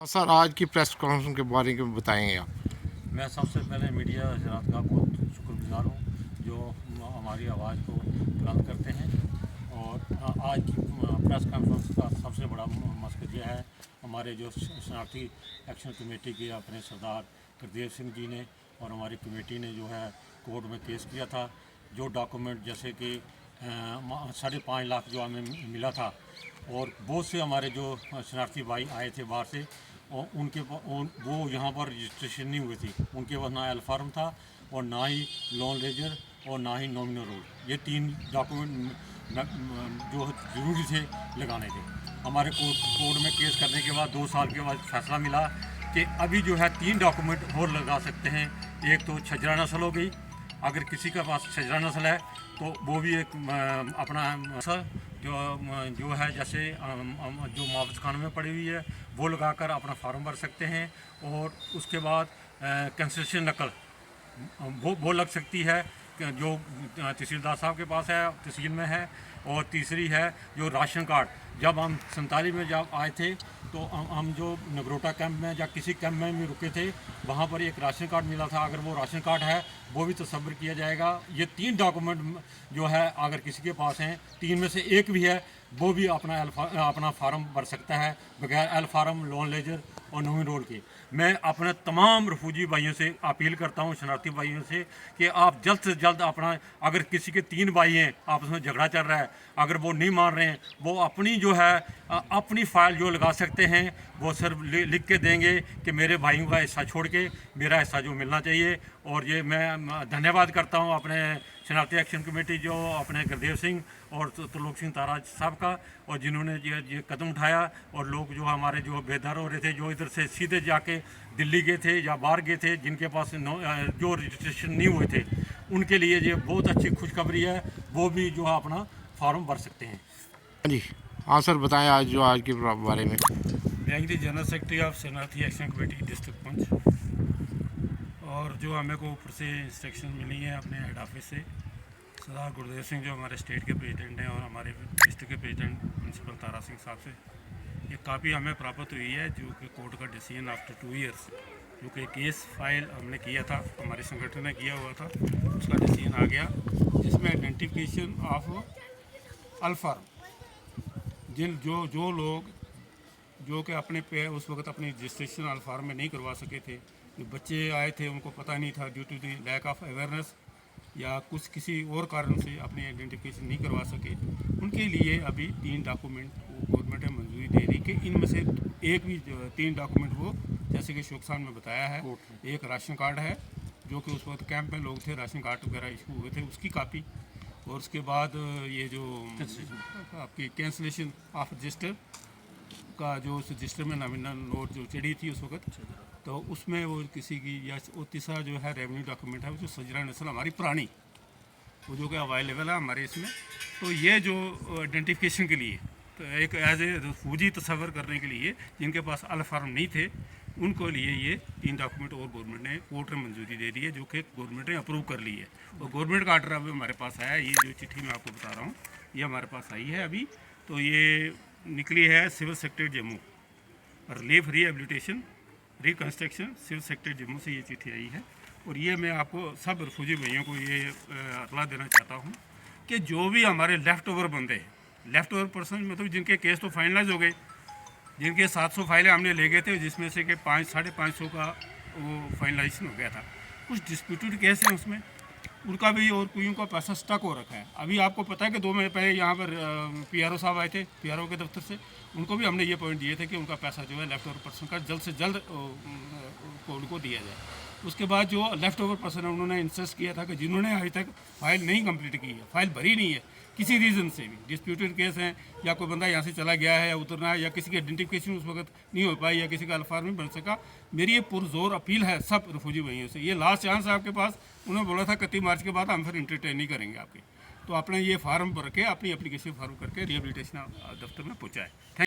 Sir, आज की press conference के बारे में बताएंगे आप। मैं सबसे पहले मीडिया हजरात का बहुत शुक्रगुजार हूँ जो हमारी आवाज़ को बुलंद करते हैं। और आज की प्रेस कॉन्फ्रेंस का सबसे बड़ा मकसद यह है, हमारे जो शनाख्ती एक्शन कमेटी के अपने सरदार गुरदेव सिंह जी ने और हमारी कमेटी ने जो है कोर्ट में केस किया था। जो डॉक्यूमेंट जैसे कि 5.5 लाख जो हमें मिला था, और बहुत से हमारे जो शनार्थी भाई आए थे बाहर से, और वो यहाँ पर रजिस्ट्रेशन नहीं हुई थी। उनके पास ना एल फार्म था और ना ही लोन लेजर और ना ही नॉमिनल रोल। ये 3 डॉक्यूमेंट जो ज़रूरी थे लगाने थे। हमारे कोर्ट में केस करने के बाद 2 साल के बाद फैसला मिला कि अभी जो है 3 डॉक्यूमेंट और लगा सकते हैं। एक तो छजरा नस्ल हो गई, अगर किसी के पास छजरा नस्ल है तो वो भी एक अपना जो है जैसे जो मुआवज कानून में पड़ी हुई है वो लगाकर अपना फार्म भर सकते हैं। और उसके बाद कैंसलेशन नकल वो लग सकती है जो तहसीलदार साहब के पास है, तहसील में है। और तीसरी है जो राशन कार्ड। जब हम 47 में जब आए थे तो हम जो नगरोटा कैंप में या किसी कैंप में भी रुके थे, वहाँ पर एक राशन कार्ड मिला था। अगर वो राशन कार्ड है वो भी तस्वर किया जाएगा। ये 3 डॉक्यूमेंट जो है अगर किसी के पास हैं, 3 में से एक भी है, वो भी अपना फार्म भर सकता है बगैर एल फार्म, लोन लेजर और नॉमिनल रोल के। मैं अपने तमाम रफूजी भाइयों से अपील करता हूँ, शनार्थी भाइयों से, कि आप जल्द से जल्द अपना, अगर किसी के 3 भाई हैं आपस में झगड़ा चल रहा है, अगर वो नहीं मान रहे हैं, वो अपनी जो है अपनी फाइल जो लगा सकते हैं, वो सिर्फ लिख के देंगे कि मेरे भाइयों का हिस्सा छोड़ के मेरा हिस्सा जो मिलना चाहिए। और ये मैं धन्यवाद करता हूँ अपने शनार्थी एक्शन कमेटी जो अपने गुरदेव सिंह और त्रिलोक सिंह ताराज साहब का, और जिन्होंने ये कदम उठाया। और लोग जो हमारे जो बेदर हो रहे थे, जो इधर से सीधे जाके दिल्ली गए थे या बाहर गए थे, जिनके पास जो रजिस्ट्रेशन नहीं हुए थे, उनके लिए ये बहुत अच्छी खुशखबरी है। वो भी जो है अपना फॉर्म भर सकते हैं। जी हाँ सर, बताएं आज के बारे में। मैं the general secretary of Sharnarthi action committee district Panch. और जो हमें को ऊपर से इंस्ट्रक्शन मिली है अपने हेड ऑफिस से, सरदार गुरदेव सिंह जो हमारे स्टेट के प्रेसिडेंट हैं और हमारे डिस्ट्रिक्ट के प्रेसिडेंट प्रिंसिपल तारा सिंह साहब से ये काफ़ी हमें प्राप्त हुई है, जो कि कोर्ट का डिसीजन आफ्टर 2 ईयर्स, जो कि केस फाइल हमने किया था, हमारे संगठन ने किया हुआ था, उसका डिसीजन आ गया, जिसमें आइडेंटिफिकेशन ऑफ अल्फार्म जो लोग जो कि अपने पे उस वक्त अपनी रजिस्ट्रेशन अल्फार्म में नहीं करवा सके थे, जो बच्चे आए थे उनको पता नहीं था due to the lack of awareness या कुछ किसी और कारण से अपनी आइडेंटिफिकेशन नहीं करवा सके, उनके लिए अभी 3 डॉक्यूमेंट गवर्नमेंट ने मंजूरी दे रही कि इनमें से एक भी 3 डॉक्यूमेंट वो, जैसे कि शोक साहब ने बताया है, एक राशन कार्ड है जो कि उस वक्त कैंप में लोग थे, राशन कार्ड वगैरह इशू हुए थे, उसकी कापी। और उसके बाद ये जो आपकी कैंसलेशन ऑफ रजिस्टर का जो उस रजिस्टर में नॉमिनल नोट जो चढ़ी थी उस वक्त, तो उसमें वो किसी की, या वो तीसरा जो है रेवेन्यू डॉक्यूमेंट है, वो जो सजरा नस्ल हमारी पुरानी, वो जो कि अवेलेबल है हमारे इसमें। तो ये जो आइडेंटिफिकेशन के लिए, तो एक एज ए फौजी तस्वर करने के लिए जिनके पास अल फार्म नहीं थे, उनको लिए ये 3 डॉक्यूमेंट और गवर्नमेंट ने कोर्ट में मंजूरी दे दी है, जो कि गवर्नमेंट ने अप्रूव कर ली है। और गवर्नमेंट का आर्डर अभी हमारे पास आया है, ये जो चिट्ठी मैं आपको बता रहा हूँ ये हमारे पास आई है अभी। तो ये निकली है civil secretary Jammu, relief rehabilitation reconstruction civil secretary Jammu से ये चिट्ठी आई है। और ये मैं आपको सब रिफ्यूजी भाइयों को ये इतला देना चाहता हूँ कि जो भी हमारे लेफ़्ट ओवर बंदे हैं, लेफ़्ट ओवर पर्सन मतलब जिनके केस तो फाइनलाइज हो गए, जिनके 700 फाइलें हमने ले गए थे, जिसमें से कि 500-550 का वो फाइनलाइजेशन हो गया था। कुछ डिस्प्यूटेड केस हैं उसमें, उनका भी और कोई का पैसा स्टक हो रखा है। अभी आपको पता है कि 2 महीने पहले यहाँ पर PRO साहब आए थे, PRO के दफ्तर से, उनको भी हमने ये पॉइंट दिए थे कि उनका पैसा जो है लेफ़्ट ओवर पर्सन का जल्द से जल्द उनको दिया जाए। उसके बाद जो लेफ़्ट ओवर पर्सन है उन्होंने इंसिस्ट किया था कि जिन्होंने अभी तक फाइल नहीं कंप्लीट की है, फाइल भरी नहीं है, किसी रीज़न से भी डिस्प्यूटेड केस हैं, या कोई बंदा यहाँ से चला गया है या उतरना है, या किसी की आइडेंटिफिकेशन उस वक्त नहीं हो पाई, या किसी का अल्फार्म नहीं बन सका, मेरी ये पुरजोर अपील है सब रिफ्यूजी भाइयों से, ये लास्ट चांस है आपके पास। उन्होंने बोला था 31 मार्च के बाद हम फिर इंटरटेन नहीं करेंगे आपके, तो अपने ये फार्म भर के अपनी एप्लीकेशन फार्म करके रिहेबिलिटेशन दफ्तर में पहुँचाए।